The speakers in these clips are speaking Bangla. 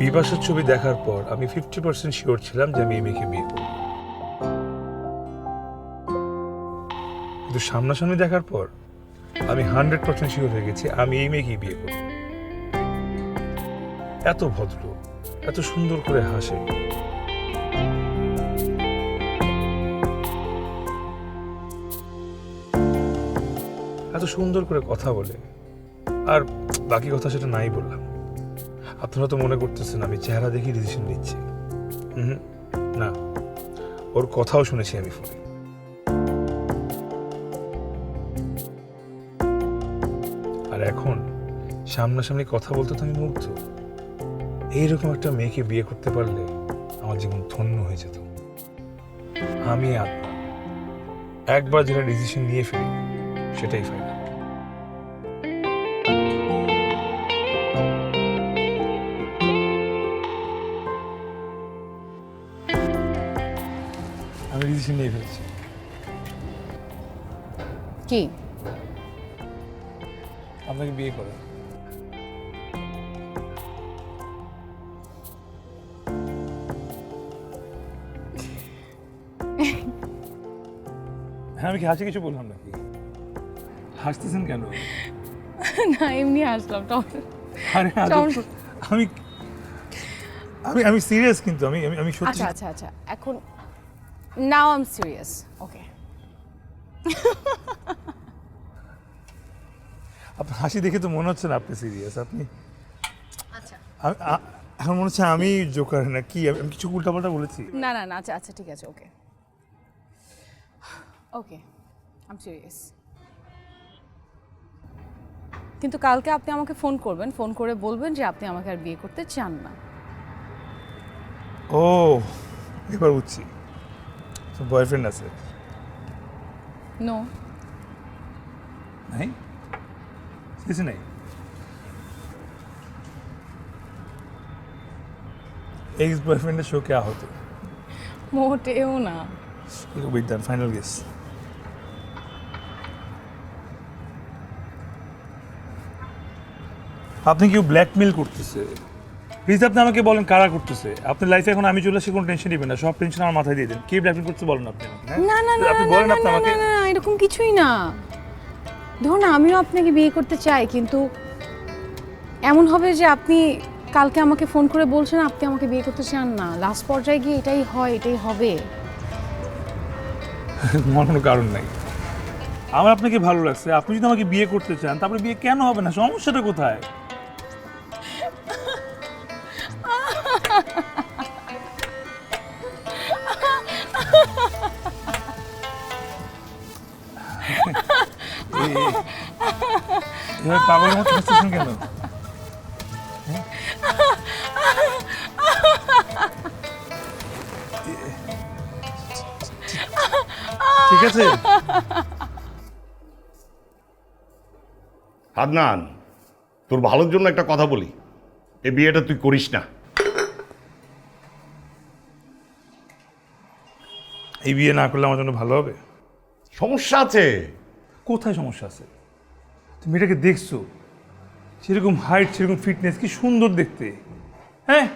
বিপাশার ছবি দেখার পর আমি 50% শিওর ছিলাম যে আমি এই মেয়েকে বিয়ে করব, কিন্তু সামনাসামনি দেখার পর আমি 100% শিওর হয়ে গেছি আমি এই মেয়েকেই বিয়ে করব। এত ভদ্র, এত সুন্দর করে হাসে, এত সুন্দর করে কথা বলে, আর বাকি কথা সেটা নাই বললাম। আপনারা তো মনে করতেছেন আমি চেহারা দেখে ডিসিশন নিচ্ছি। না, ওর কথাও শুনেছি আমি ফোনে। আর এখন সামনাসামনি কথা বলতে তো আমি মুগ্ধ। এইরকম একটা মেয়েকে বিয়ে করতে পারলে আমার জীবন ধন্য হয়ে যেত। আমি আত্মা একবার যেটা ডিসিশন নিয়ে ফেলি সেটাই ফাইনাল। আমি ডিসিশন নিয়ে ফেলছি। কি? আপনাকে বিয়ে করে। হ্যাঁ, আমি কি হাসি কিছু বললাম নাকি? হাসতেছেন কেন? না, এমনি আসলাম। আরে আমি আমি আমি সিরিয়াস, কিন্তু আমি আমি আমি সত্যি। আচ্ছা আচ্ছা আচ্ছা, এখন নাও আই এম সিরিয়াস। ওকে, আপনার হাসি দেখে তো মনে হচ্ছে না আপনি সিরিয়াস। আপনি আচ্ছা। এখন মনে হচ্ছে আমি জোকার না কি? আমি কিছু উল্টাপাল্টা বলেছি? না না না, আচ্ছা আচ্ছা, ঠিক আছে। ওকে ওকে, আই এম সিরিয়াস। কিন্তু কালকে আপনি আমাকে ফোন করবেন, ফোন করে বলবেন যে আপনি আমাকে আর বিয়ে করতে চান না। ও, এবার বুঝছি। বয়ফ্রেন্ড আছে? নো। নাই? কিছু নাই? एक्स बॉयफ्रेंड शो क्या होते? মোটেও না। বিদ্যান ফাইনাল গেস। আপনি কেউ ব্ল্যাকমেল করতেছে? প্লিজ আপনি আমাকে বলেন কারা করতেছে। আপনার লাইফে এখন আমি চলে আসি, কোনো টেনশন নেবেন না, সব টেনশন আমার মাথায় দিয়ে দেন। কে ব্ল্যাকমেল করতে বলেন আপনি আমাকে? হ্যাঁ? না না না আপনি না বলেন না আপনি না আমাকে। না, না, এরকম কিছুই না। ধরুন আমিও আপনাকে বিয়ে করতে চাই, কিন্তু এমন হবে যে আপনি কালকে আমাকে ফোন করে বলছেন আপনি আমাকে বিয়ে করতে চান না। লাস্ট পর্যায়ে গিয়ে এটাই হয়, এটাই হবে। আমার কোনো কারণ নাই। আমার আপনাকে ভালো লাগছে, আপনি যদি আমাকে বিয়ে করতে চান তারপরে বিয়ে কেন হবে না? সমস্যাটা কোথায়? এভাবে পাগলের মতো হাসতেছেন কেন? হ্যাঁ? ঠিক আছে। আদনান, তোর ভালোর জন্য একটা কথা বলি, এই বিয়েটা তুই করিস না। এই বিয়ে না করলে আমার জন্য ভালো হবে? সমস্যা আছে। কোথায় সমস্যা আছে? তুমি এটাকে দেখছো, সেরকম হাইট, সেরকম ফিটনেস, কি সুন্দর দেখতে। হ্যাঁ,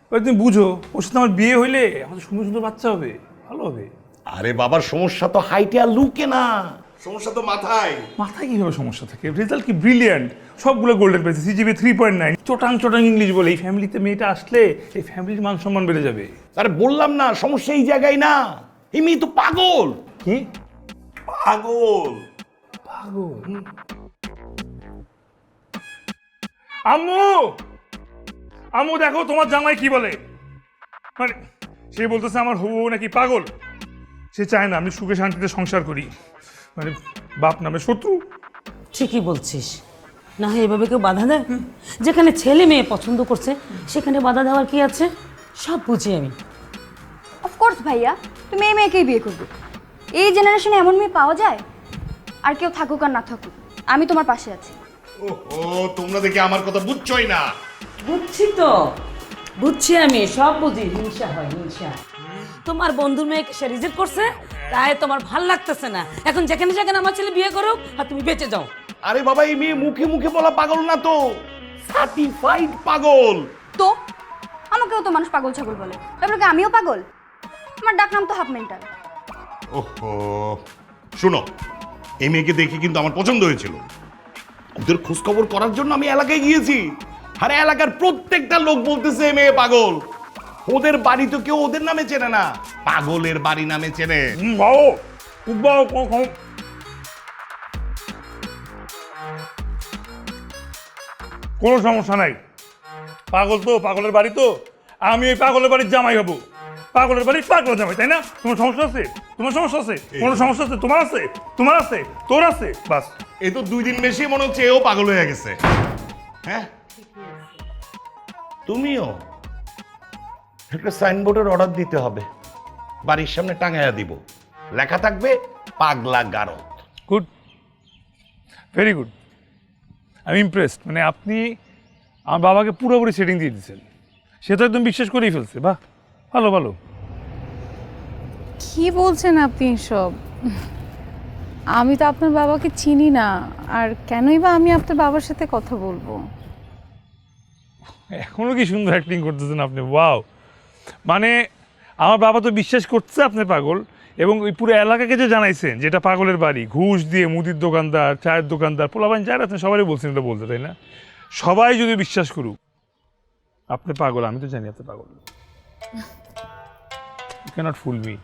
এবার তুমি বুঝো ওর সাথে আমার বিয়ে হইলে আমাদের সুন্দর সুন্দর বাচ্চা হবে, ভালো হবে। আরে বাবার সমস্যা তো হাইটে আর লুকে না, সমস্যা তো মাথায়। মাথায় কীভাবে সমস্যা থাকে? রেজাল্ট কি ব্রিলিয়ান্ট, সবগুলো গোল্ডেন পেয়েছে, সিজিপি 3.9, চটাং চটাং ইংলিশ বলে। এই ফ্যামিলিতে মেয়েটা আসলে এই ফ্যামিলির মান সম্মান বেড়ে যাবে। আরে বললাম না, সমস্যা এই জায়গায় না। এই মেয়ে তো পাগল। কি পাগল? পাগল? আম্মু, আম্মু দেখো তোমার জামাই কি বলে। মানে সে বলতেছে আমার হবু নাকি পাগল। সে চায় না আমি সুখে শান্তিতে সংসার করি, মানে বাপ নামে শত্রু। ঠিকই বলছিস। না হয় এভাবে কেউ বাধা দেয়? যেখানে ছেলে মেয়ে পছন্দ করছে সেখানে বাধা দেওয়ার কি আছে? সব বুঝি আমি। অফকোর্স ভাইয়া, তুমি এই মেয়েকেই বিয়ে করবে। এই জেনারেশনে এমন মেয়ে পাওয়া যায়? আর কেউ থাকুক আর না থাকুক, আমি তোমার পাশে আছি। ও তোমরা দেখি আমার কথা বুঝছই না। বুঝছি তো, বুঝছি আমি, সব বুঝি। হিংসা হয়, হিংসা। তোমার বন্ধুর মেয়েকে সে রিজেক্ট করছে, তাই তোমার ভাল লাগতেছে না। এখন যেখানে যেখানে আমার ছেলে বিয়ে করুক আর তুমি বেঁচে যাও। আরে বাবা, এই মেয়ে মুখে মুখে বলা পাগল না তো, সার্টিফাইড পাগল। তো আমাকেও তো মানুষ পাগল ছাগল বলে, তারপরে কি আমিও পাগল? আমার ডাক নাম তো হাফ মেন্টাল। ওহো, শোনো, এই মেয়েকে দেখে কিন্তু আমার পছন্দ হয়েছিল। ওদের খোঁজখবর করার জন্য আমি এলাকায় গিয়েছি। আরে এলাকার প্রত্যেকটা লোক বলতেছে এই মেয়ে পাগল। ওদের বাড়ি তো কেউ ওদের নামে চেনে না, পাগলের বাড়ি নামে চেনে। কোনো সমস্যা নাই, পাগল তো পাগলের বাড়ি তো, আমি ওই পাগলের বাড়ির জামাই হব। পাগলের বাড়ি পাগল জামাই, তাই না? তোমার সমস্যা আছে? তোমার সমস্যা আছে? কোনো সমস্যা আছে? তোমার আছে? তোমার আছে? তোর আছে? বাস। এই তো 2 দিন বেশি মনে হচ্ছে এও পাগল হয়ে গেছে। হ্যাঁ, তুমিও একটা সাইনবোর্ডের অর্ডার দিতে হবে, বাড়ির সামনে টাঙাইয়া দিব, লেখা থাকবে পাগলা গারদ। Good, very good. আমি ইমপ্রেসড। মানে আপনি আমার বাবাকে পুরোপুরি সেটিং দিয়ে দিচ্ছেন, সে তো একদম বিশ্বাস করেই ফেলছে। বাহ, ভালো ভালো। কি বলছেন আপনি সব? আমি তো আপনার বাবাকে চিনি না, আর কেনই বা আমি আপনার বাবার সাথে কথা বলবো? এখনো কি সুন্দর অ্যাক্টিং করতেছেন আপনি, ওয়াও। মানে আমার বাবা তো বিশ্বাস করছে আপনি পাগল, এবং ওই পুরো এলাকাকে যে জানাইছেন যেটা পাগলের বাড়ি, ঘুষ দিয়ে মুদির দোকানদার, চায়ের দোকানদার, পোলাপান যারা আছেন সবাই বলছেন এটা বলতে, তাই না? সবাই যদি বিশ্বাস করুক আপনি পাগল, আমি তো জানি আপনি পাগল। You can't fool me.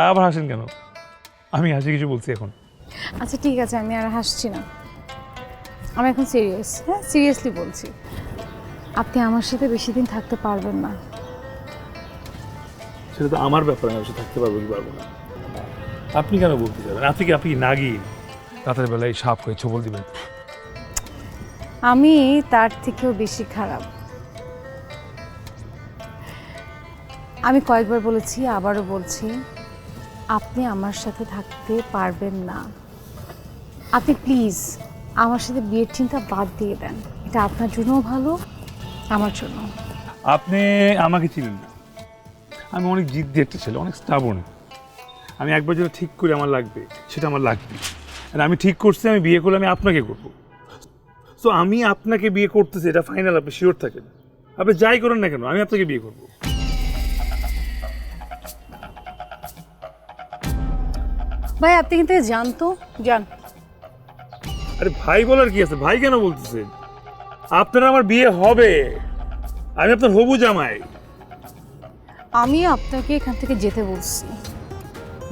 আবার হাসেন কেন? আমি হাসি কিছু বলছি এখন? আচ্ছা ঠিক আছে, আমি আর হাসছি না, আমি এখন সিরিয়াস। হ্যাঁ, সিরিয়াসলি বলছি, আপনি আমার সাথে বেশি দিন থাকতে পারবেন না। সেটা তো আমার ব্যাপার, আমি থাকতে পারবো কি পারবো না। আপনি কেন বলতে চাবেন? আপনি নাগিন, রাতের বেলায় সাপ হয়ে ছবল দিবেন। আমি তার থেকেও বেশি খারাপ। আমি কয়েকবার বলেছি, আবারও বলছি, আপনি আমার সাথে থাকতে পারবেন না। আপনি প্লিজ আমার সাথে বিয়ের চিন্তা বাদ দিয়ে দেন, এটা আপনার জন্যও ভালো, আমার জন্য। আপনি আমাকে চিনেন না, আমি অনেক জিদ্দি একটা ছেলে, অনেক স্টাবন। আমি একবার যেটা ঠিক করে আমার লাগবে সেটা আমার লাগবে, আর আমি ঠিক করছি আমি বিয়ে করলে আমি আপনাকে করবো। সো আমি আপনাকে বিয়ে করতেছি, এটা ফাইনাল, আপনি শিওর থাকেন। আপনি যাই করেন না কেন আমি আপনাকে বিয়ে করবো। ভাই আপনি কিন্তু জানতো জান। আরে ভাই বলার কি আছে, ভাই কেন বলতেছেন? আপনার আমার বিয়ে হবে, আমি আপনার হবু জামাই। আমি আপনাকে এখান থেকে যেতে বলছি।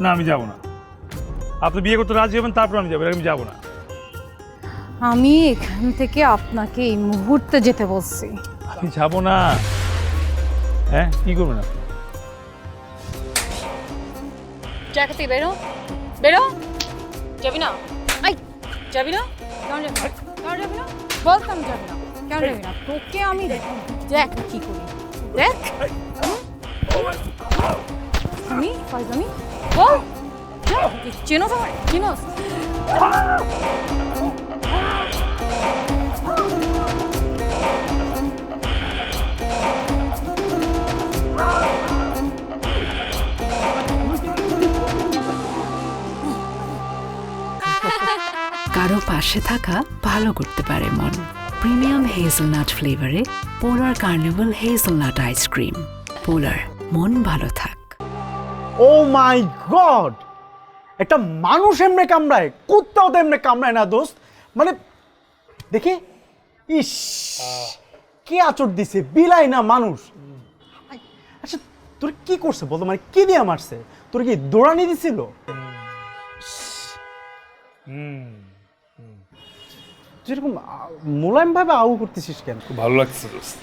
না, আমি যাব না। আপনি বিয়ে করতে রাজি হবেন তারপর আমি যাবো, আমি যাব না। আমি এখান থেকে আপনাকে এই মুহূর্তে যেতে বলছি। আমি যাব না। হ্যাঁ, কি করবেন আপনি? জায়গা থেকে বেরো, বেরো। যাবি না? আই, যাবি না? কেন যাবি না? কেন যাবি না? বলতাম যাবি না, কেন যাবি না? তোকে আমি দেখ কি করি, দেখ। আমি ফাইজামি বল, চেনো তোমার, চিনোস? কারো পাশে থাকা ভালো করতে পারে মন। প্রিমিয়াম হেজেলনাট ফ্লেভারে পোলার কার্নিভাল হেজেলনাট আইসক্রিম। পোলার, মন ভালো থাক। ও মাই গড, একটা মানুষ এমনি কামড়ায়, কুত্তাও তো এমনি কামড়ায় না দোস্ত। মানে দেখি, ইস কে আচর দিছে, বিলাই না মানুষ। আচ্ছা তোর কি করছে বলতো, মানে কি দিয়ে মারছে? তোর কি দৌড়ানি দিছিল? যেরকম মোলায়েম ভাবে আউ করতেছিস কেন? খুব ভালো লাগছে দোস্ত।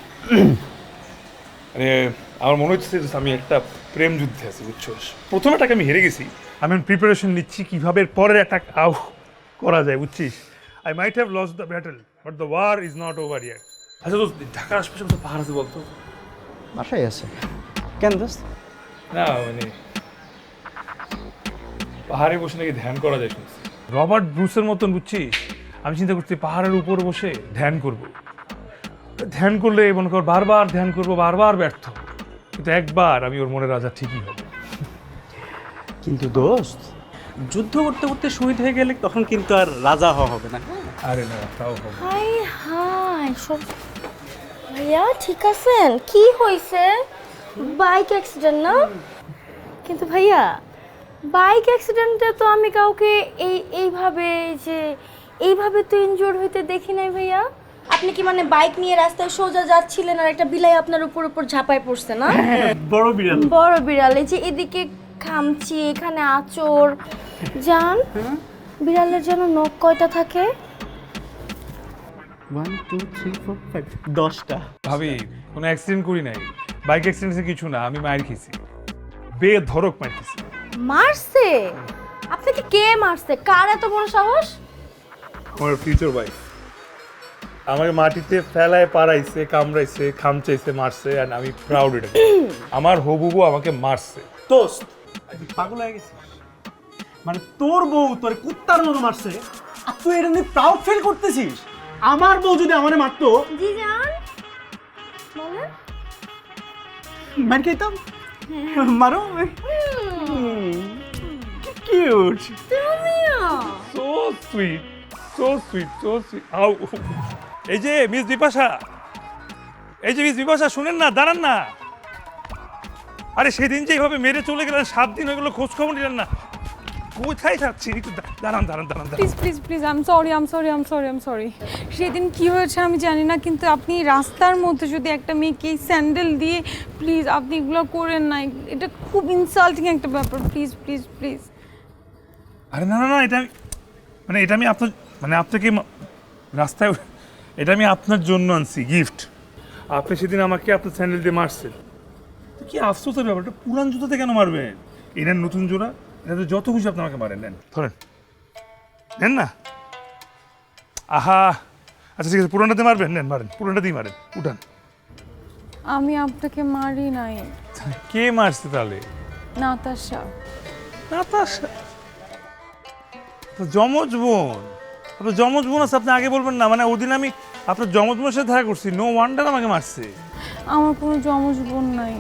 মানে আমার মনে হচ্ছে যে আমি একটা প্রেম যুদ্ধে আছি, বুঝছো? প্রথম অ্যাটাক আমি হেরে গেছি, আমি প্রিপারেশন নিচ্ছি কিভাবে পরের অ্যাটাক করা যায়, বুঝছিস? I might have lost the battle but the war is not over yet. আচ্ছা দোস্ত, ঢাকার আশপাশে কোথাও পাহাড় আছে বলতো? বাসায় আছে। কেন দোস্ত? না মানে পাহাড়ে বসে নাকি ধ্যান করা যায় শুনছি, রবার্ট ব্রুসের মতন, বুঝছিস? আমি চিন্তা করছি পাহাড়ের উপর বসে ধ্যান করব। ধ্যান করলে মনে কর বারবার ধ্যান করবো, বারবার ব্যর্থ, কিন্তু একবার আমি ওর মনে রাজা ঠিকই হব। কিন্তু দোস্ত, যুদ্ধ করতে করতে শহীদ হয়ে গেলে তখন কিন্তু আর রাজা হওয়া হবে না। আরে না, তাও হবে। হাই হাই, সব ভাইয়া ঠিক আছেন? কি হয়েছে? বাইক অ্যাক্সিডেন্ট না? কিন্তু ভাইয়া বাইক অ্যাক্সিডেন্টে তো আমি কাউকে এইভাবে তো ইনজোর হইতে দেখি নাই ভাইয়া। আপনি কি মানে বাইক নিয়ে রাস্তায় সোজা যাচ্ছিলেন আর একটা বিলাই আপনার উপর ঝাঁপায় পড়ছে না? বড় বিড়াল। বড় বিড়াল, এই যে এদিকে খামচি, এখানে আঁচড়। জান, বিড়ালের যেন নখ কয়টা থাকে? 1 2 3 4 5 10টা। ভাবি কোনো অ্যাক্সিডেন্ট করি নাই, বাইক অ্যাক্সিডেন্টে কিছু না, আমি মায়ের খেয়েছি, বেধড়ক মার খেয়েছি। মারছে? আপনাকে কে মারছে? কার এত বড় সাহস? আমার ফিউচার ওয়াইফ আমাকে মাটিতে ফেলায় পাড়াইছে, কামড়াইছে, খামচাইছে, মারছে, আর আমি প্রাউড এটা। আমার হবুবু আমাকে মারছে। দোস্ত তুই পাগল হয়ে গেছিস? মানে তোর বউ তোর কুত্তার মতো মারছে আর তুই এটা নিয়ে প্রাউড ফিল করতেছিস? আমার বউ যদি আমারে মারতো, জি জান বলেন। মার খেতাম। মারো। কিউট। তুমিও so sweet, so sweet, so sweet. আউ, এই যে মিস বিপাশা, এই যে মিস বিপাশা, শুনেন না, দাঁড়ান না। আরে সেদিন যে এইভাবে মেরে চলে গেলেন, 7 দিন হয়ে গেল, খোঁজ খবর নিলেন না, কোথায় যাচ্ছি? একটু দাঁড়ান দাঁড়ান দাঁড়ান দাঁড়ান। Please please please, I am sorry. সেদিন কি হয়েছে আমি জানি না, কিন্তু আপনি রাস্তার মধ্যে যদি একটা মেয়েকে স্যান্ডেল দিয়ে, প্লিজ আপনি এগুলো করেন না, এটা খুব ইনসাল্টিং একটা ব্যাপার। Please please please. আরে না না না, এটা আমি আপনার, মানে আপনাকে রাস্তায়, এটা আমি আপনার জন্য আনছি গিফট। আপনি সেদিন আমাকে আপনার স্যান্ডেল দিয়ে মারছেন, তো কি আফসোসের ব্যাপারটা, পুরান জুতোতে কেন মারবেন? এটা নতুন জোড়া, এটা যত খুশি আপনি আমাকে মারেন, নেন, ধরেন, নেন না। আহা, আচ্ছা ঠিক আছে, পুরানটাতে মারবেন, নেন মারেন, পুরানটা দিয়ে মারেন, উঠান। আমি আপনাকে মারি নাই। কে মারছে তাহলে? নাতাশা। নাতাশা? তো যমজ বোন, আপনার যমজ বোন আছে, আপনি আগে বলবেন না? মানে ওদিন আমি আপনার যমজ বোনের সাথে দেখা করছি, নো ওয়ান্ডার আমাকে মারছে। আমার কোনো যমজ বোন নাই।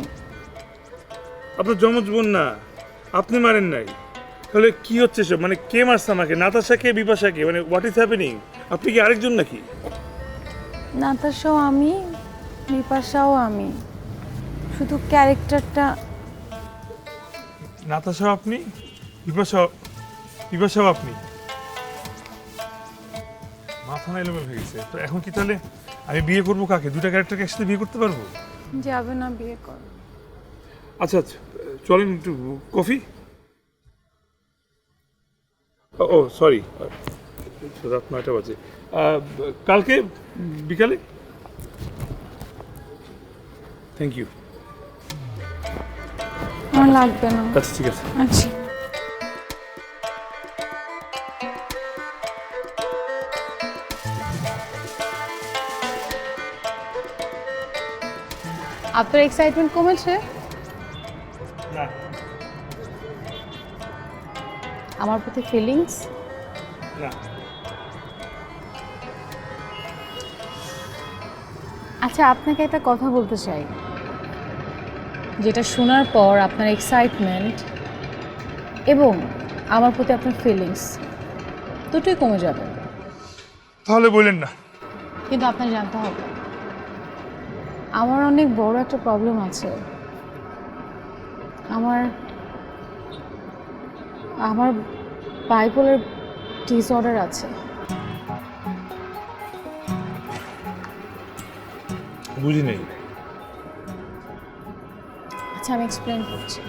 আপনার যমজ বোন না, আপনি মারেন নাই, তাহলে কি হচ্ছে সব? মানে কে মারছে আমাকে? নাতাশাকে, বিপাশাকে? মানে হোয়াট ইজ হ্যাপেনিং? আপনি কি আরেকজন নাকি? নাতাশাও আমি, বিপাশাও আমি, শুধু ক্যারেক্টারটা। নাতাশাও আপনি, বিপাশাও আপনি? মাথা এলোমেলো হয়ে গেছে। তো এখন কি তাহলে আমি বিয়ে করবো কাকে? দুটা ক্যারেক্টারকে একসাথে বিয়ে করতে পারবো? যাবে না বিয়ে কর। আচ্ছা আচ্ছা, চলেন একটু কফি। ও সরি, রাত 9টা বাজে। কালকে বিকালে? Thank you. আমার লাগবে না। আচ্ছা ঠিক আছে। আচ্ছা। আপনার এক্সাইটমেন্ট কমেছে? না, আমার প্রতি ফিলিংস? না। আচ্ছা, আপনাকে একটা কথা বলতে চাই, যেটা শোনার পর আপনার এক্সাইটমেন্ট এবং আমার প্রতি আপনার ফিলিংস দুটোই কমে যাবে। তাহলে বললেন না। কিন্তু আপনার জানতে হবে, আমার অনেক বড় একটা প্রবলেম আছে। আমার বাইপোলার ডিসঅর্ডার আছে। বুঝি নেই। আচ্ছা, আমি এক্সপ্লেন করছি।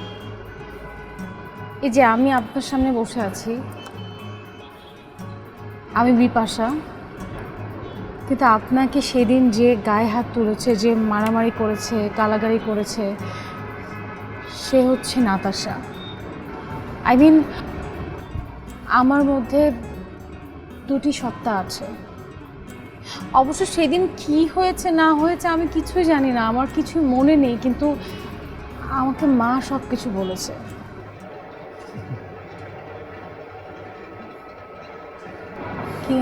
এই যে আমি আপনার সামনে বসে আছি, আমি বিপাশা, কিন্তু আপনাকে সেদিন যে গায়ে হাত তুলেছে, যে মারামারি করেছে, গালাগালি করেছে, সে হচ্ছে নাতাশা। আই মিন, আমার মধ্যে দুটি সত্তা আছে। অবশ্য সেদিন কি হয়েছে না হয়েছে আমি কিছুই জানি না, আমার কিছু মনে নেই, কিন্তু আমাকে মা সব কিছু বলেছে। কি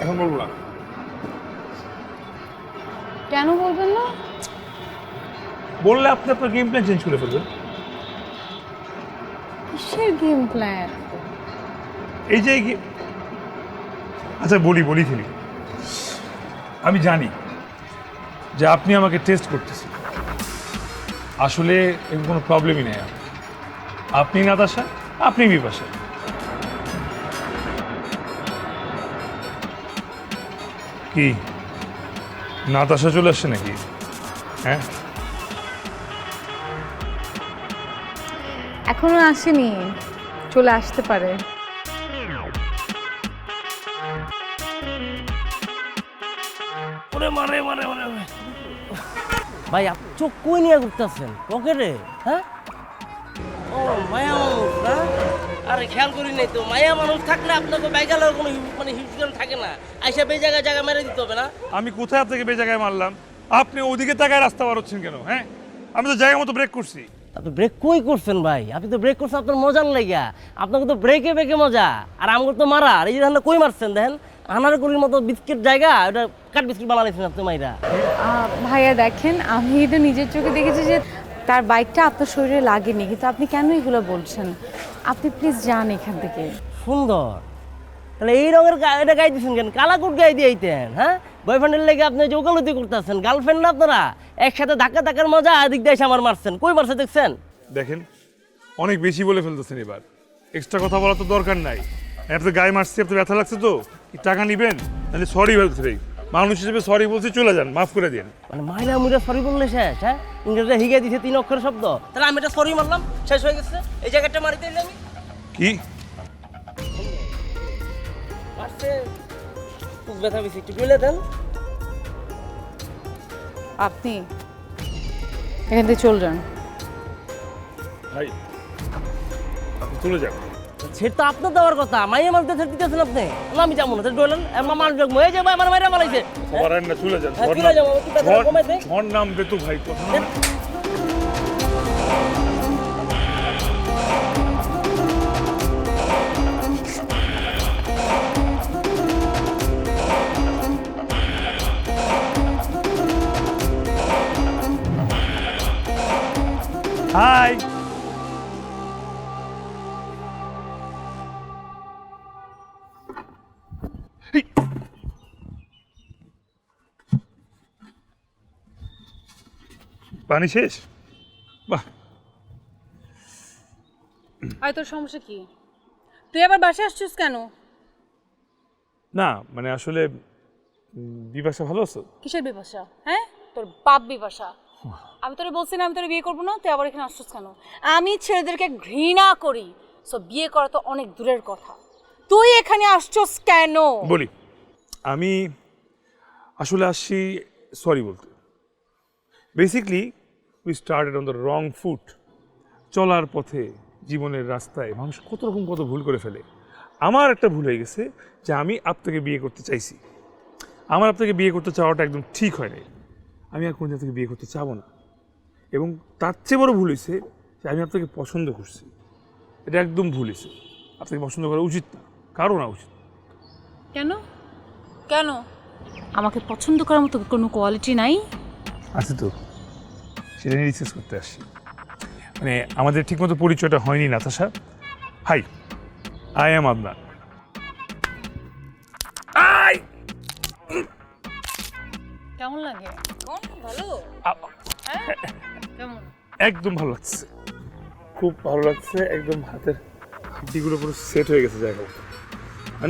এখন বলবো না। কেন বলবেন না? বললে আপনি আপনার গেম প্ল্যান চেঞ্জ করে ফেলবেন। কিসের গেম প্ল্যান? এই যে আচ্ছা বলি ফেলি। আমি জানি যে আপনি আমাকে টেস্ট করতেছেন। আসলে এর কোনো প্রবলেমই নেই। আপনি নাতাশা, আপনি বিপাশা। কি নাতাশা চলে আসছে নাকি? হ্যাঁ, এখনো আসেনি, চলে আসতে পারে। ভাই আপনি চোখ কই নিয়ে ঘুরতেছেন পকেটে? হ্যাঁ, ও মায়া মানুষ না? আরে খেয়াল করি নাই তো, মায়া মানুষ থাকলে আপনাকে বাইকালের কোনো মানে হিউজ থাকে না, আইসা বে জায়গায় মেরে দিতে হবে না? আমি কোথায় আপনাকে বেজায়গায় মারলাম? আপনি ওদিকে তাকায় রাস্তা বার হচ্ছেন কেন? হ্যাঁ, আমি তো জায়গা মতো ব্রেক করছি। আপনি ব্রেক কই করছেন ভাই? আপনি তো ব্রেক করছেন আপনার মজার লাগিয়া, আপনাকে তো ব্রেকে বেঁকে মজা, আর আমাকে তো মারা। আর এই যে ধানটা কই মারছেন দেখেন, আনারগুলির মতো বিস্কিট জায়গা, ওটা কাঠ বিস্কিট বানাইছেন আপনি মাইরা। ভাইয়া দেখেন, আমি তো নিজের চোখে দেখেছি যে তার বাইকটা আপনার শরীরে লাগেনি, কিন্তু আপনি কেন এগুলো বলছেন? আপনি প্লিজ যান এখান থেকে। সুন্দর, তাহলে এই রঙের এটা গাই দিচ্ছেন কেন? কালা কোট গাই দিয়ে আইতেন। হ্যাঁ, বয়ফ্রেন্ডের লেগে আপনি যে ওকালতি করতেছেন, গার্লফ্রেন্ড না আপনারা, একসাথে ধাক্কার মজা এদিক দিয়ে এসে আমার মারছেন। কই মারছে দেখছেন? দেখেন, অনেক বেশি বলে ফেলতেছেন এবার। এক্সট্রা কথা বলার তো দরকার নাই। আপনি গায়ে মারছি, আপনার ব্যথা লাগছে তো, কি টাকা নিবেন? তাহলে সরি বলতে চাই, মানুষ হিসেবে সরি বলছি, চলে যান, মাফ করে দিন। মানে মাইরা মুইরা সরি বললে শেষ? হ্যাঁ, ইংরেজিতে হিগে দিছে 3 অক্ষর শব্দ, তাহলে আমি এটা সরি মারলাম, শেষ হয়ে গেছে। এই জায়গাটা মারি দিলে আমি কি মারছে, খুব ব্যথা বেশি, একটু গেলে দেন। আপনি এখান থেকে চলে যান। ভাই, আপনি চলে যান। সেটা তো আপনার দেওয়ার কথা, মাইয়া মারতে ছেড়ে দিতেছেন আপনি। না আমি যাবো না, ডলেন আমার ময়ে যাবো, আমার মাইরা মারাইছে। সবার না, চলে যান। হ্যাঁ, চলে যাবো, একটু ব্যথা কমাই দে। ঝড় নামবে তো ভাই, কথা না। হাই, পানি শেষ? বাহ, আর তোর সমস্যা কি? তুই আবার বাসায় আসছিস কেন? না মানে আসলে বিপাশা ভালো আছো? কিসের বিপাশা? হ্যাঁ, তোর বাপ বিপাশা। আমি তোরে বলছি না আমি তোরে বিয়ে করবো না, তুই আবার এখানে আসছিস কেন? আমি ছেলেদেরকে ঘৃণা করি, সো বিয়ে করা তো অনেক দূরের কথা। তুই এখানে আসছিস কেন? বলি, আমি আসলে আসছি সরি বলতে। Basically we started on the wrong foot. চলার পথে, জীবনের রাস্তায় মানুষ কত ভুল করে ফেলে। আমার একটা ভুল হয়ে গেছে যে আমি আপনাকে বিয়ে করতে চাইছি। আমার আপনাকে বিয়ে করতে চাওয়াটা একদম ঠিক হয় নাই। আমি আর কোনদিন আপনাকে বিয়ে করতে চাবো না। এবং তার চেয়ে বড় ভুল হয়েছে যে আমি আপনাকে পছন্দ করছি। এটা একদম ভুল হয়েছে। আপনাকে পছন্দ করা উচিত না, কারো না উচিত। কেন? কেন? আমাকে পছন্দ করার মতো কোনো কোয়ালিটি নাই? আছে তো, সেটা নিয়ে রিসার্চ করতে আসছি। মানে আমাদের ঠিকমতো পরিচয়টা হয়নি Natasha. Hi, I am Adnan. কেমন লাগে? ভালো? কেমন? একদম ভালো লাগছে, খুব ভালো লাগছে। একদম হাতের হাড্ডিগুলো পুরো সেট হয়ে গেছে জায়গা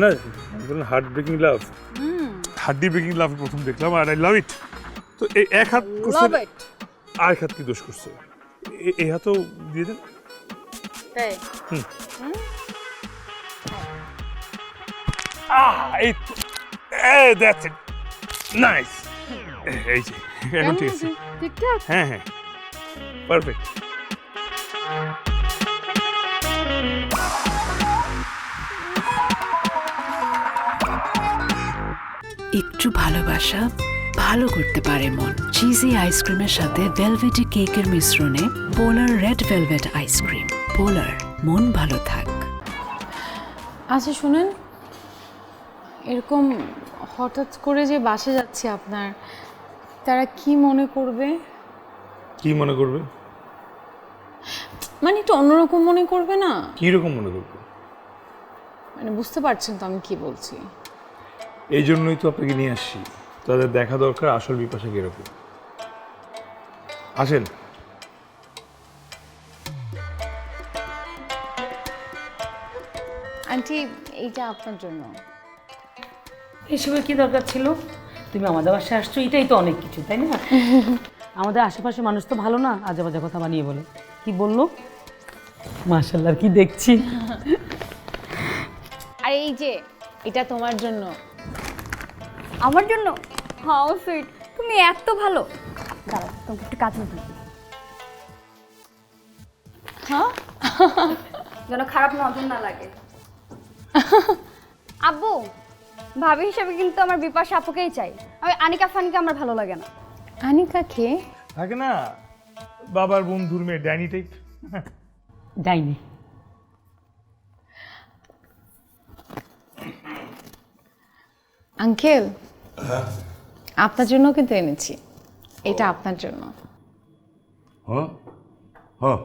না, হার্ট ব্রেকিং লাভ। হাড্ডি ব্রেকিং লাভ প্রথম দেখলাম, আর আই লাভ ইট। তো এই এক হাত করছে, আর এক হাত কি দোষ করছে? এই হাতও দিয়ে দেন। এই তো, দ্যাটস ইট, নাইস। এই যে এখন ঠিক আছে। ঠিকঠাক? হ্যাঁ হ্যাঁ, পারফেক্ট। একটু ভালোবাসা ভালো করতে পারে মন। চিজি আইসক্রিমের সাথে ভেলভেটি কেকের মিশ্রণে পোলার রেড ভেলভেট আইসক্রিম। পোলার, মন ভালো থাক। আচ্ছা শুনেন, এরকম হঠাৎ করে যে বাসে যাচ্ছে আপনার, তারা কি মনে করবে? কি মনে করবে? মানে একটু অন্যরকম মনে করবে না? কি রকম মনে করবে? মানে বুঝতে পারছেন তো আমি কি বলছি? এই জন্যই তো আপনাকে নিয়ে আসছি, তাদের দেখা দরকার আসল বিপাশা কিরকম। আসেন। আন্টি এইটা আপনার জন্য। এসবের কি দরকার ছিল? তুমি আমাদের বাসায় আসছো, এটাই তো অনেক কিছু, তাই না? আমাদের আশেপাশে মানুষ তো ভালো না, আজে বাজে কথা বানিয়ে বলে। কি বললো? মাশাআল্লাহ, কি দেখছি। আর এই যে এটা তোমার জন্য। আমার জন্য? হাউ সুইট, তুমি এত ভালো। দাঁড়াও, তোমাকে একটু কাজ নিতে হবে। হ্যাঁ, যেন খারাপ নজর না লাগে। আব্বু, ভাবি হিসাবে কিন্তু আমার বিপাশা আপুকেই চাই। আমি আনিকা ফানিকা আমার ভালো লাগে না। আনিকা কে? থাকে না বাবার বন্ধুর মেয়ে, ড্যানি টাইপ। ডাইনি। আঙ্কেল, আপনার জন্য কিন্তু এনেছি। এটা আপনার জন্য। হ্যাঁ হ্যাঁ,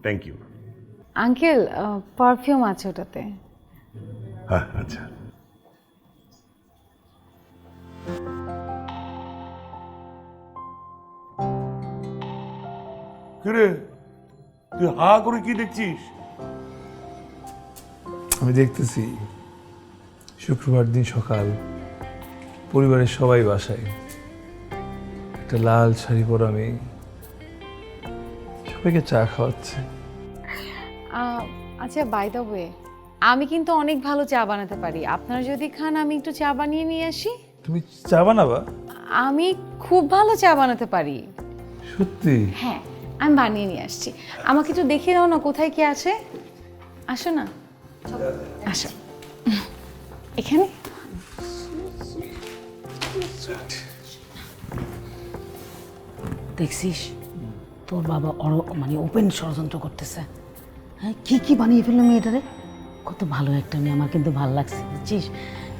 থ্যাংক ইউ। আঙ্কেল, পারফিউম আছে ওটাতে। হ্যাঁ, আচ্ছা। কিরে, তুই হা করে কি দেখছিস? আমি দেখতেছি শুক্রবার দিন সকাল পরিবারের সবাই বাসায়, একটা লাল শাড়ি পরা মেয়ে সবাইকে চা খাওয়াচ্ছে। আচ্ছা, বাই দ্য ওয়ে, আমি কিন্তু অনেক ভালো চা বানাতে পারি। আপনারা যদি খান আমি একটু চা বানিয়ে নিয়ে আসি। তুমি চা বানাবা? আমি খুব ভালো চা বানাতে পারি। সত্যি? হ্যাঁ, আমি বানিয়ে নিয়ে আসছি। আমাকে একটু দেখিয়ে দাও না কোথায় কি আছে। আসো না, আসো এখানে। দেখছিস তোর বাবা মানে ওপেন ষড়যন্ত্র করতেছে। হ্যাঁ, কি কি বানিয়ে ফেললো মেয়েটারে। কত ভালো একটা মেয়ে, আমার কিন্তু ভালো লাগছে, বুঝছিস?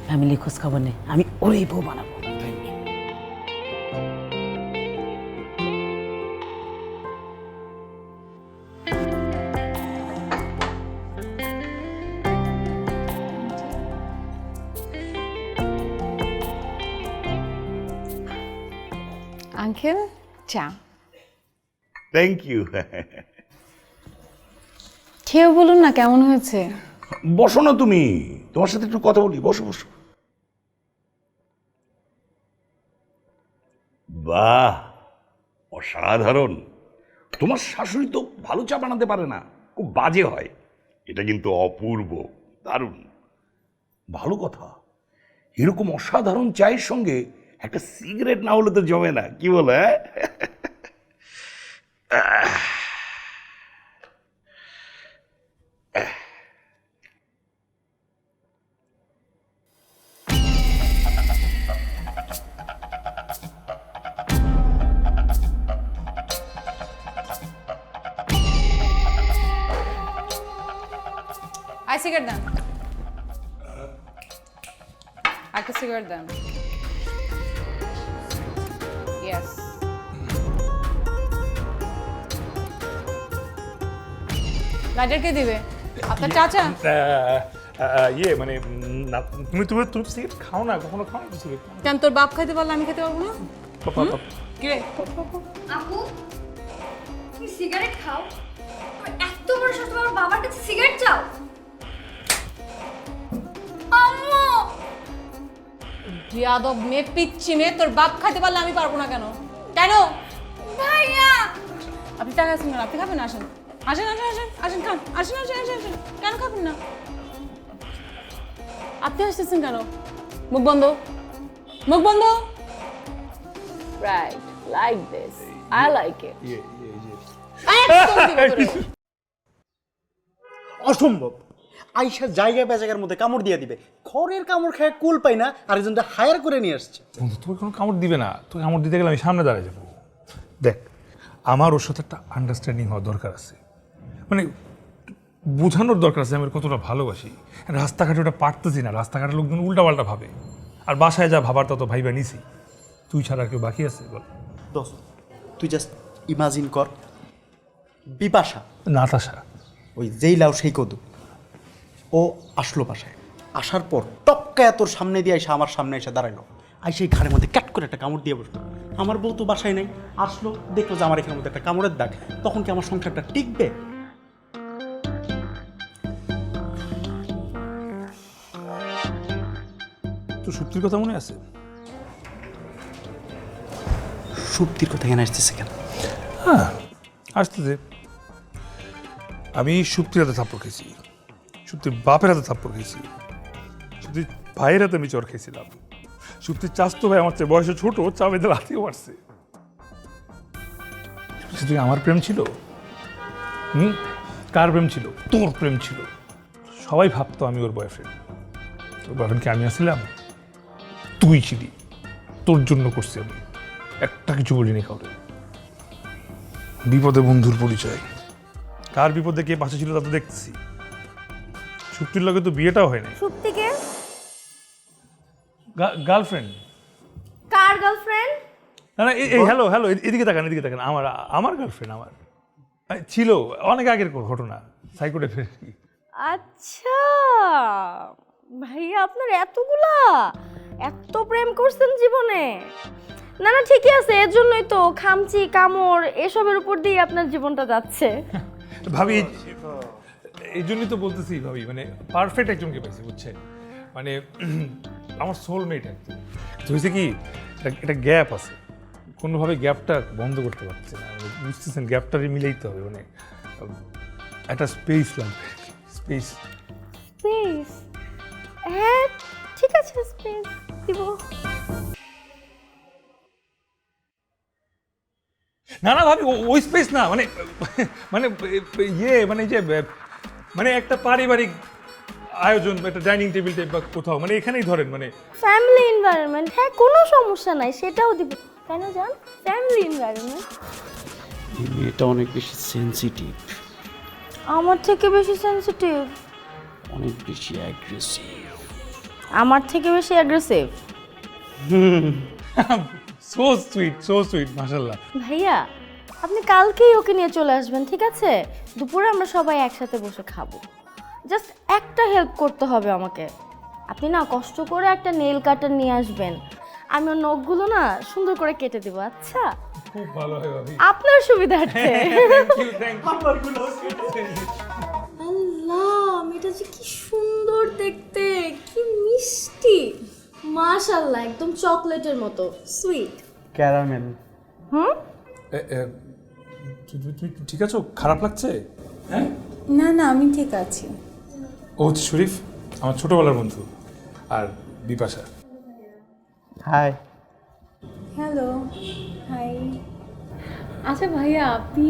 ফ্যামিলি খোঁজ খবর নেই, আমি ওরই বউ বানাবো। আঙ্কেল, চা। Thank you. খেয়েও বলুন না কেমন হয়েছে। বসো না তুমি, তোমার সাথে একটু কথা বলি। বসো বসো। বাহ, অসাধারণ। তোমার শাশুড়ি তো ভালো চা বানাতে পারে না, খুব বাজে হয়। এটা কিন্তু অপূর্ব, দারুণ। ভালো কথা, এরকম অসাধারণ চায়ের সঙ্গে একটা সিগারেট না হলে তো জমে না, কি বলে? আই সিগারেট দেন, একটা সিগারেট দেন। ইয়েস। লাইটার কে দিবে? আপনার চাচা? ইয়ে মানে তুমি তুমি তুমি সিগারেট খাও না, কখনো খাও না সিগারেট? কেন, তোর বাপ খাইতে পারলে আমি খেতে পারবো না? কে? আপু, তুমি সিগারেট খাও? তোমার এত বড় সাহস, তোমার বাবার কাছে সিগারেট চাও? আম্মু! জিয়াদব মেয়ে, পিচ্ছি মেয়ে, তোর বাপ খাইতে পারলে আমি পারবো না কেন? কেন? ভাইয়া! আপনি টাকা আছেন কেন? আপনি খাবেন? আসেন আসেন আসেন আসেন আসেন, খান। আসেন আসেন আসেন আসেন। কেন খাবেন না? আপনি আসতেছেন কেন? মুখ বন্ধ, মুখ বন্ধ। Right, like this, I like it. অসম্ভব। আইসা জায়গায় বেজায়গার মধ্যে কামড় দিয়ে দিবে। খড়ের কামড় খেয়ে কুল পাই না, আরেকজনটা হায়ার করে নিয়ে আসছে। বন্ধু, তুমি কোনো কামড় দিবে না। তুমি কামড় দিতে গেলে আমি সামনে দাঁড়ায় যাবো। দেখ, আমার ওর সাথে একটা আন্ডারস্ট্যান্ডিং হওয়ার দরকার আছে, মানে বোঝানোর দরকার আছে আমি ওর কতটা ভালোবাসি। রাস্তাঘাটে ওটা পারতেছি না, রাস্তাঘাটের লোকজন উল্টাপাল্টা ভাবে, আর বাসায় যা ভাবার তত ভাইবা নিছি। তুই ছাড়া কেউ বাকি আছে বল? দোস্ত, তুই জাস্ট ইমাজিন কর, বিপাশা, নাতাশা, ওই যেই লাউ সেই কদু, ও আসলো বাসায়। আসার পর টপকায় তোর সামনে দিয়ে এসে আমার সামনে এসে দাঁড়াইলো। আর সেই ঘাড়ের মধ্যে ক্যাট করে একটা কামড় দিয়ে বসলো। আমার বউ তো বাসায় নেই, আসলো দেখলো যে আমার এখানের মধ্যে একটা কামড়ের দাগ, তখন কি আমার সংসারটা টিকবে? তো সত্যির কথা মনে আছে? সুপ্তির কথা কেন আসতেছে কেন? হ্যাঁ, আসতেছে। আমি সুপ্তির হাতে থাপ্পড় খেয়েছি, সুপ্তির বাপের হাতে থাপ্পড় খেয়েছি, সুপ্তির ভাইয়ের হাতে আমি চর খেয়েছিলাম, সুপ্তির চাস্তো ভাই আমার চেয়ে বয়সে ছোট, চাবেদের হাতেও মারছে। শুধু আমার প্রেম ছিল? কার প্রেম ছিল? তোর প্রেম ছিল। সবাই ভাবতো আমি ওর বয়ফ্রেন্ড। তোর বয়ফ্রেন্ডকে আমি আসছিলাম? তুই ছিলি। তোর জন্য করছি আমি, একটা কিছু বলিনি কাউকে। বিপদে বন্ধুর পরিচয়। কার বিপদে কে পাশে ছিল তা তো দেখতেছি। সুপ্তির লগে তো বিয়েটাও হয় নাই। সুপ্তিকে? গার্লফ্রেন্ড। কার গার্লফ্রেন্ড? না না, এই হ্যালো হ্যালো, এদিকে তাকান, এদিকে তাকান। আমার গার্লফ্রেন্ড আমার ছিল, অনেক আগের ঘটনা, সাইকোটে ফের। আচ্ছা ভাইয়া, আপনার এত প্রেম করছেন জীবনে? না না, ঠিকই আছে, এর জন্যই তো খামচি কামড় এসবের উপর দিয়ে আপনার জীবনটা যাচ্ছে। ভাবি, এই জন্যই তো বলতেছি ভাবি, মানে পারফেক্ট একজনকে পাইছি, বুঝছে? মানে আমার সোলমেট একদম। হয়েছে কি, একটা গ্যাপ আছে, কোনোভাবে গ্যাপটা বন্ধ করতে পারছে না, বুঝতেছেন? গ্যাপটারে মিলাইতে হবে, মানে একটা স্পেস লাগবে। স্পেস। স্পেস? হ্যাঁ ঠিক আছে, স্পেস দিব। না না ভাবি, ওই স্পেস না, মানে মানে মানে যে মানে একটা পারিবারিক আয়োজন, একটা ডাইনিং টেবিল টাইপ বা কোথাও, মানে এখানেই ধরেন, মানে ফ্যামিলি এনভায়রনমেন্ট, হ্যাঁ কোনো সমস্যা নাই, সেটাও দিব। কেন জান? Family environment. এটা অনেক বেশি সেন্সিটিভ, আমার থেকে বেশি সেনসিটিভ? অনেক বেশি অ্যাগ্রেসিভ। আমার থেকে বেশি অ্যাগ্রেসিভ? সো সুইট, মাশাআল্লাহ। ভাইয়া, আপনি কালকেই ওকে নিয়ে চলে আসবেন, ঠিক আছে? দুপুরে আমরা সবাই একসাথে বসে খাবো। জাস্ট একটা হেল্প করতে হবে আমাকে। আপনি না কষ্ট করে একটা নেল কাটার নিয়ে আসবেন, আমি ওর নখগুলো না সুন্দর করে কেটে দেবো। আচ্ছা? খুব ভালো হয় ভাবি। আপনার সুবিধার্থে। Thank you. আল্লাহ, মেয়েটা যে কি সুন্দর দেখতে, কি মিষ্টি, মাশাআল্লাহ, একদম চকলেটের মতো সুইট। ক্যারামেল। হুম? তুমি ঠিক আছো? খারাপ লাগছে? হ্যাঁ? না না, আমি ঠিক আছি। ও হচ্ছে শরীফ, আমার ছোটবেলার বন্ধু, আর বিপাশা। হাই। Hello, hi. আচ্ছা ভাইয়া, আপনি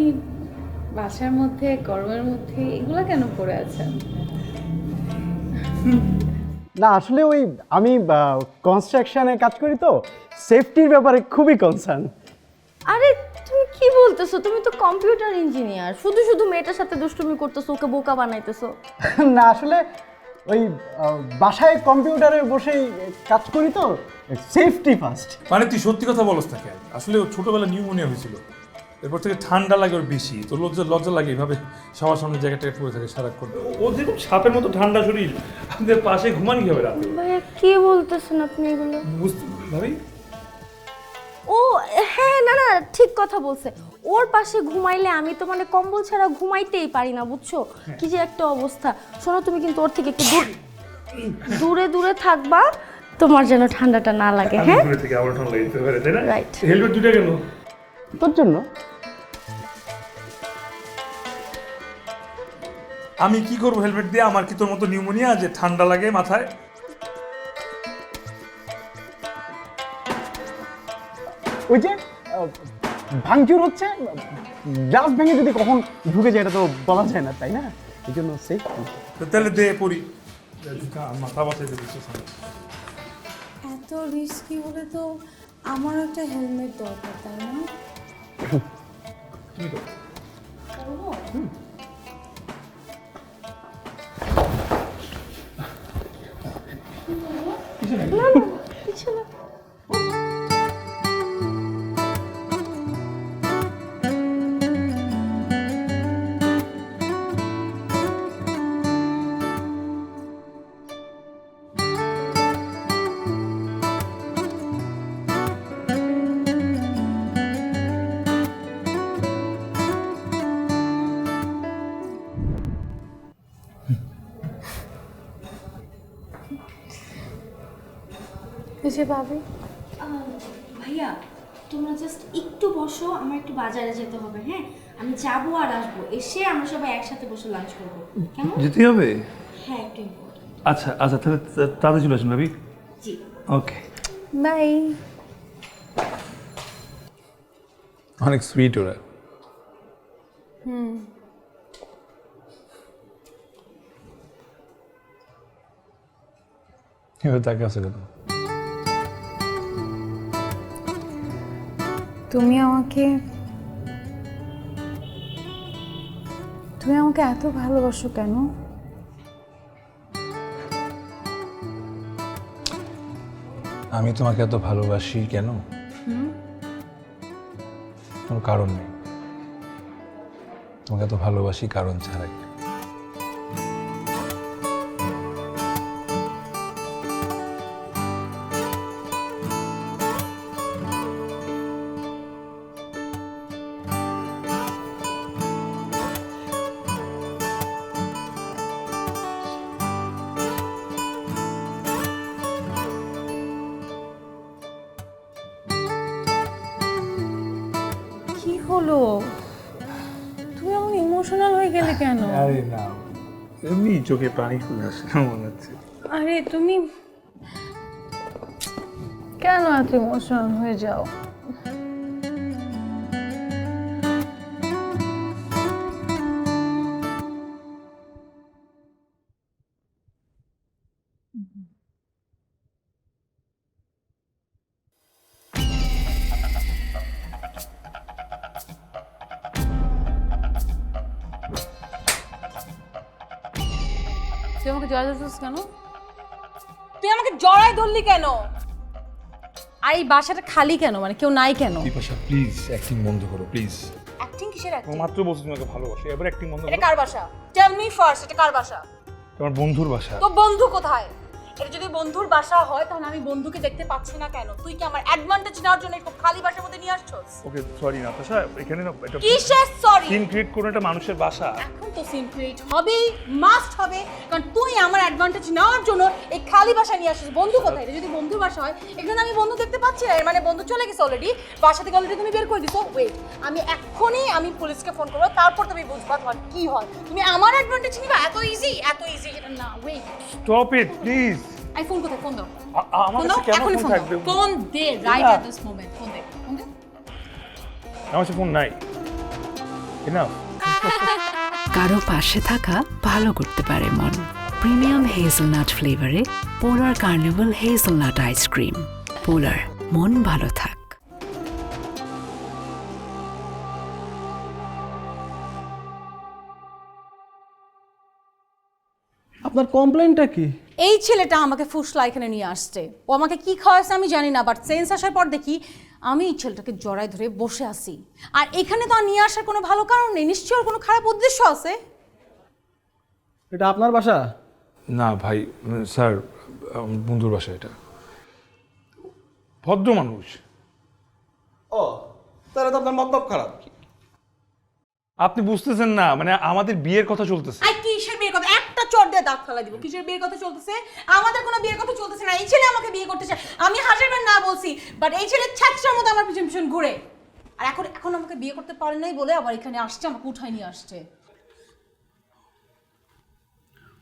বাসার মধ্যে গরমের মধ্যে এগুলো কেন পরে আছেন? না আসলে ওই আমি কনস্ট্রাকশনে কাজ করি তো, সেফটির ব্যাপারে খুবই কনসার্ন। আরে তুমি কি বলতেছো? তুমি তো কম্পিউটার ইঞ্জিনিয়ার, শুধু শুধু মেয়েটার সাথে দুষ্টুমি করতেছো, ওকে বোকা বানাইতেছো। না আসলে ওই বাসায় কম্পিউটারে বসেই কাজ করি তো, সেফটি ফার্স্ট। মানে তুই সত্যি কথা বলস না কেন? আসলে ওর ছোটবেলা নিউমোনিয়া হয়েছিল, এরপর থেকে ঠান্ডা লাগে ওর বেশি, তো লজ্জা লাগে এইভাবে সবার সামনে জায়গাটা পড়ে থাকে সারাক্ষণ। ও যেরকম সাপের মতো ঠান্ডা শরীর, আমাদের পাশে ঘুমান কি হবে রাতে? ভাইয়া কি বলতেছেন আপনি এগুলো? বুঝতে ভাবি, ও হ্যাঁ, না না, ঠিক কথা বলছে। ওর পাশে ঘুমাইলে আমি তো মানে কম্বল ছাড়া ঘুমাইতেই পারি না, বুঝছো? কি যে একটা অবস্থা। শোনো, তুমি কিন্তু ওর থেকে একটু দূরে দূরে থাকবা, তোমার যেন ঠান্ডাটা না লাগে। হ্যাঁ, দূরে থেকে আবার ঠান্ডা লাগতে পারে, তাই না? রাইট। হেলমেট দুটো গেল তোর জন্য। আমি কি করবো হেলমেট দিয়ে? আমার কি তোর মতো নিউমোনিয়া যে ঠান্ডা লাগে মাথায়? ওই যে ভাঙচুর হচ্ছে, গ্লাস ভেঙে যদি কখন ঢুকে যায় এটা তো বলা যায় না, তাই না? এই জন্য সেফ। তাহলে দে পড়ি, মাথা বাঁচাই দেবে। এত রিস্কি হলে তো আমার একটা হেলমেট দরকার, তাই না? তুমি তো কিছু না। এই যে ভাবি, ভাইয়া তোমরা জাস্ট একটু বসো, আমার একটু বাজারে যেতে হবে। হ্যাঁ, আমি যাবো আর আসবো, এসে আমরা সবাই একসাথে বসে লাঞ্চ করবো। কেমন? যেতে হবে? হ্যাঁ, একটু ইম্পর্টেন্ট। আচ্ছা আচ্ছা, তাহলে তাড়াতাড়ি চলে আসুন ভাবি। জি। ওকে। বাই। অনেক সুইট ওরা। এবার তাকে আছে কেন? তুমি আমাকে এত ভালোবাসো কেন? আমি তোমাকে এত ভালোবাসি কেন? কোনো কারণ নেই। তোমাকে এত ভালোবাসি কারণ ছাড়াই। কি হলো? তুমি এমন ইমোশনাল হয়ে গেলে কেন? আরে না, এমনি চোখে পানি চলে আসে মনে হচ্ছে। আরে তুমি কেন এত ইমোশনাল হয়ে যাও? তুই আমাকে জড়াই ধরছিস কেন? তুই আমাকে জড়াই ধরলি কেন? আর এই বাসাটা খালি কেন? মানে কেউ নাই কেন? বিপাশা প্লিজ অ্যাক্টিং বন্ধ করো প্লিজ। অ্যাক্টিং কিসের অ্যাক্টিং? মাত্র বলছো তোমাকে ভালোবাসি, এবার অ্যাক্টিং বন্ধ এটা করো। কার বাসা? টেল মি ফার্স্ট, এটা কার বাসা? তোমার বন্ধুর বাসা। তো বন্ধু কোথায়? এটা যদি বন্ধুর বাসা হয় তাহলে আমি বন্ধুকে দেখতে পাচ্ছি না কেন? তুই কি আমার অ্যাডভান্টেজ নেওয়ার জন্য খুব খালি বাসার মধ্যে নিয়ে আসছস? ওকে সরি নাতাশা, এখানে না এটা কিসের সরি? সিন ক্রিয়েট করো, একটা মানুষের বাসা। এখন তো সিন ক্রিয়েট হবেই, মাস্ট হবে, কারণ তুই আমার অ্যাডভান্টেজ নেওয়ার জন্য এই খালি বাসা নিয়ে আসছিস। বন্ধু কোথায়? এটা যদি বন্ধুর বাসা হয়, এখানে আমি বন্ধু দেখতে পাচ্ছি না, এর মানে বন্ধু চলে গেছে অলরেডি বাসা থেকে, অলরেডি তুমি বের করে দিছো। ওয়েট, আমি পুলিশকে ফোন করবো, তারপর তুমি বুঝবা তোমার কি হয়। তুমি আমার অ্যাডভান্টেজ নিবা? এত ইজি এটা না। Wait, stop it please. IPhone কোথায়? ফোন দাও। আমার ফোন কাছে দাও, কেন এখনই ফোন ফোন দাও। থাকবে? ফোন দে right at this moment. Phone দে। আমার কাছে ফোন নাই। এনাফ। কারো পাশে থাকা ভালো করতে পারে মন। প্রিমিয়াম হেজেলনাট ফ্লেভারে পোলার কার্নিভাল হেজেলনাট আইসক্রিম। পোলার, মন ভালো থাক। আপনার কমপ্লেনটা কি? এই ছেলেটা আমাকে ফুসলা এখানে নিয়ে আসছে। ও আমাকে কি খাওয়াচ্ছে আমি জানি না, বাট সেন্স আসার পর দেখি আমি এই ছেলেটাকে জড়ায় ধরে বসে আছি। আর এখানে তো আর নিয়ে আসার কোনো ভালো কারণ নেই, নিশ্চয়ই ওর কোনো খারাপ উদ্দেশ্য আছে। এটা আপনার বাসা? না ভাই, স্যার আমার বন্ধুর বাসা এটা। ভদ্র মানুষ। ও, তাহলে তো আপনার মতলব খারাপ। আপনি বুঝতেছেন না, মানে আমাদের বিয়ের কথা চলতেছে। আই কিসের বিয়ের কথা? একটা চট দিয়ে দাঁত ফালা দিব। কিসের বিয়ের কথা চলতেছে? আমাদের কোনো বিয়ের কথা চলতেছে না। এই ছেলে আমাকে বিয়ে করতে চায়, আমি হাজারবার না বলছি, বাট এই ছেলে ছাত্রের মতো আমার পিছন পিছন ঘুরে। আর এখন আমাকে বিয়ে করতে পারে নাই বলে আবার এখানে আসছে, আমাকে উঠাই নিয়ে আসছে।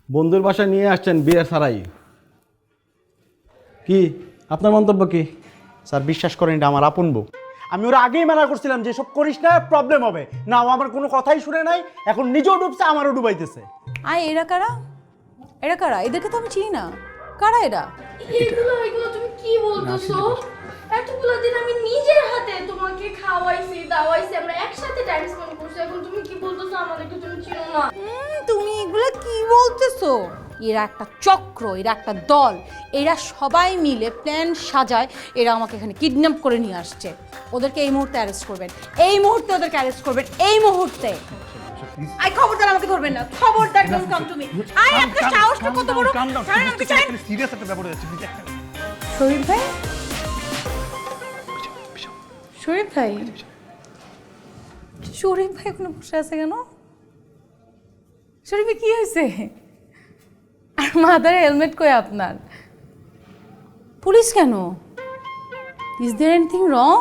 বন্ধুর বাসায় নিয়ে আসছেন বিয়ে ছাড়াই। কি আপনার মন্তব্য কি? স্যার বিশ্বাস করেন এটা আমার আপন বউ। আমি ওরা আগেই মানা করছিলাম যে সব করিস না, প্রবলেম হবে না। ও আমার কোনো কথাই শুনে নাই, এখন নিজেও ডুবছে, আমারও ডুবাইতেছে। আয়, এরা কারা? এদেরকে তো আমি চিনি না। কারা এরা? এগুলো তুমি কি বলতেছো? এতগুলো দিন আমি নিজের হাতে তোমাকে খাওয়াইছি, দাওয়াইছি, আমরা একসাথে টাইম স্পেন্ড করছি, এখন তুমি কি বলতেছো আমাদেরকে তুমি চিনো না? তুমি এগুলো কি বলতেছো? এরা একটা চক্র, এরা একটা দল, এরা সবাই মিলে প্ল্যান সাজায়, এরা আমাকে এখানে কিডন্যাপ করে নিয়ে আসছে। ওদেরকে এই মুহূর্তে অ্যারেস্ট করবেন, এই মুহূর্তে ওদেরকে অ্যারেস্ট করবেন, এই মুহূর্তে। আই খবরদার আমাকে ধরবেন না, খবরদার, ডোন্ট কাম টু মি। আই আপনার সাহসটা কত বড়? ছাড়েন আমাকে, ছাড়েন। সিরিয়াস একটা ব্যাপার হচ্ছে প্লিজ। শরীফ ভাই, শরীফ ভাই, শরীফ ভাই এখনো বসে আছে কেন? শরীফ কি হয়েছে? আর মাথার হেলমেট কই আপনার? পুলিশ কেন? Is there anything wrong?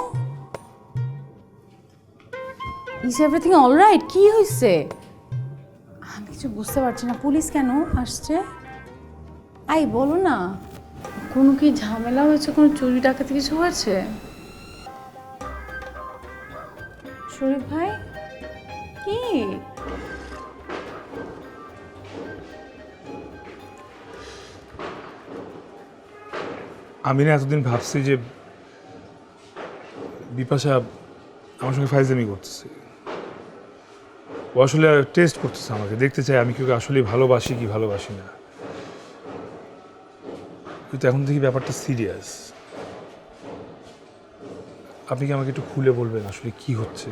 Is everything alright? কি হয়েছে? আমি কিছু বুঝতে পারছি না। পুলিশ কেন আসছে? আই বলো না, কোনো কি ঝামেলা হয়েছে? কোনো চুরি ডাকাতি কিছু হয়েছে? শরীফ ভাই কি? আমি না এতদিন ভাবছি যে বিপাশা আমার সঙ্গে ফাইজলামি করতেছে। ও আসলে টেস্ট করতেছে আমাকে, দেখতে চাই আমি কেউ আসলে ভালোবাসি কি ভালোবাসি না। কিন্তু এখন দেখি ব্যাপারটা সিরিয়াস। আপনি কি আমাকে একটু খুলে বলবেন আসলে কি হচ্ছে?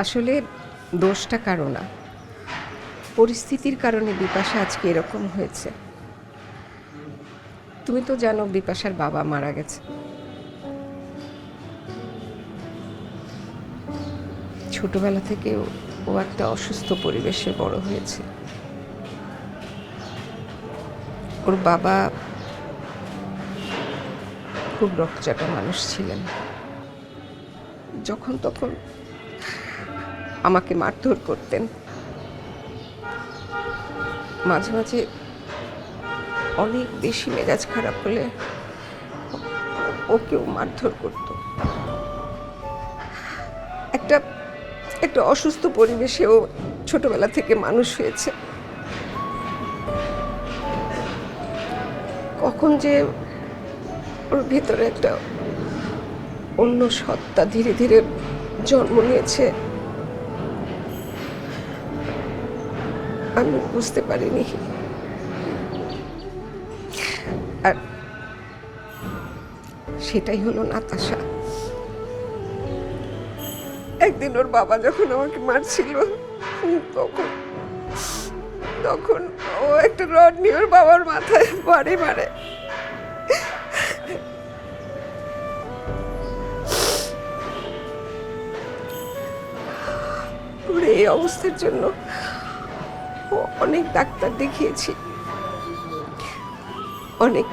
আসলে দোষটা কারো না, পরিস্থিতির কারণে বিপাশা আজকে এরকম হয়েছে। তুমি তো জানো বিপাশার বাবা মারা গেছে। ছোটবেলা থেকে ও একটা অসুস্থ পরিবেশে বড় হয়েছে। ওর বাবা খুব রক্তচাটা মানুষ ছিলেন। যখন তখন আমাকে মারধর করতেন, মাঝে মাঝে অনেক বেশি মেজাজ খারাপ হলে ওকেও মারধর করত। একটা একটা অসুস্থ পরিবেশেও ছোটবেলা থেকে মানুষ হয়েছে। কখন যে ওর ভেতরে একটা অন্য সত্তা ধীরে ধীরে জন্ম নিয়েছে আমি বুঝতে পারিনি। আর সেটাই হলো নাতাশা। একদিন ওর বাবা যখন আমাকে মারছিল তখন ও একটা রড নিয়ে ওর বাবার মাথায় বাড়ি মারে। ওর এই অবস্থার জন্য অনেক ডাক্তার দেখিয়েছি, অনেক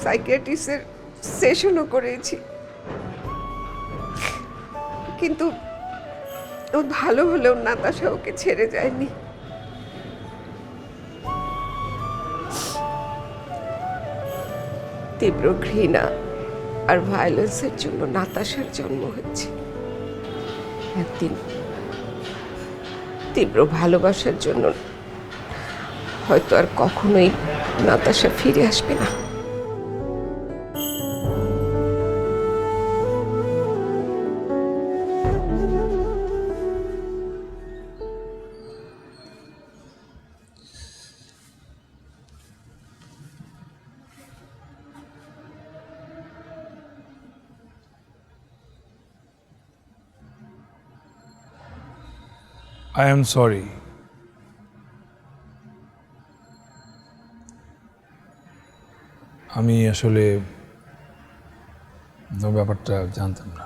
সাইকিয়াট্রিস্টের সেশনও করেছি, কিন্তু ও ভালো হলেও নাতাশা ওকে ছেড়ে যায়নি। তীব্র ঘৃণা আর ভায়োলেন্সের জন্য নাতাশার জন্ম হয়েছে। একদিন তীব্র ভালোবাসার জন্য হয়তো আর কখনোই নাতাশা ফিরে আসবে না। I am sorry. আমি আসলে ব্যাপারটা জানতাম না,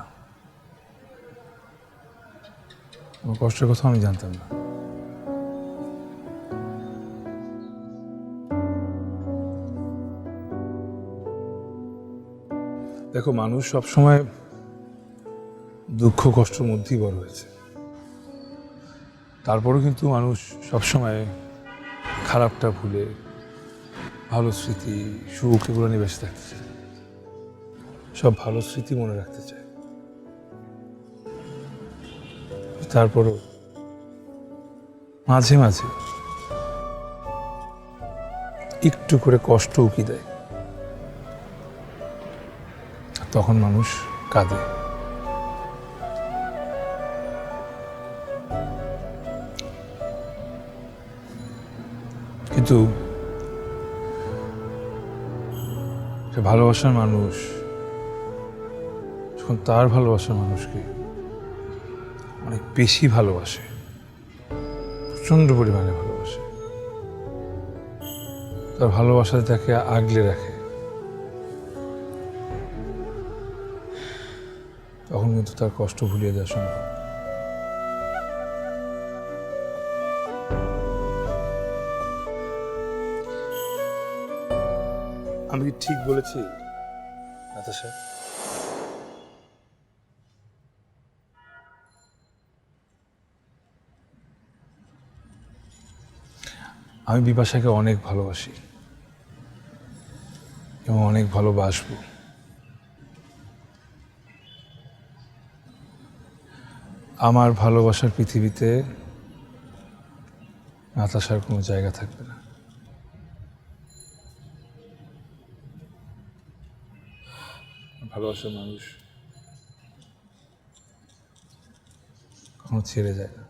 আমার কষ্টের কথা আমি জানতাম না। দেখো, মানুষ সবসময় দুঃখ কষ্টের মধ্যেই বড় হয়েছে। তারপরেও কিন্তু মানুষ সবসময় খারাপটা ভুলে ভালো স্মৃতি, সুখ এগুলো নিয়ে বেঁচে থাকতে চায়, সব ভালো স্মৃতি মনে রাখতে চায়। তারপরও মাঝে মাঝে একটু করে কষ্ট উকি দেয়, তখন মানুষ কাঁদে। কিন্তু সে ভালোবাসার মানুষ যখন তার ভালোবাসার মানুষকে অনেক বেশি ভালোবাসে, প্রচন্ড পরিমাণে ভালোবাসে, তার ভালোবাসাতে তাকে আগলে রাখে, তখন কিন্তু তার কষ্ট ভুলিয়ে দেওয়া সম্ভব। আমি কি ঠিক বলেছি নাতাশা? আমি বিপাশাকে অনেক ভালোবাসি এবং অনেক ভালোবাসবো। আমার ভালোবাসার পৃথিবীতে নাতাশার কোনো জায়গা থাকবে না। ভালোবাসার মানুষ কখনো ছেড়ে যায় না।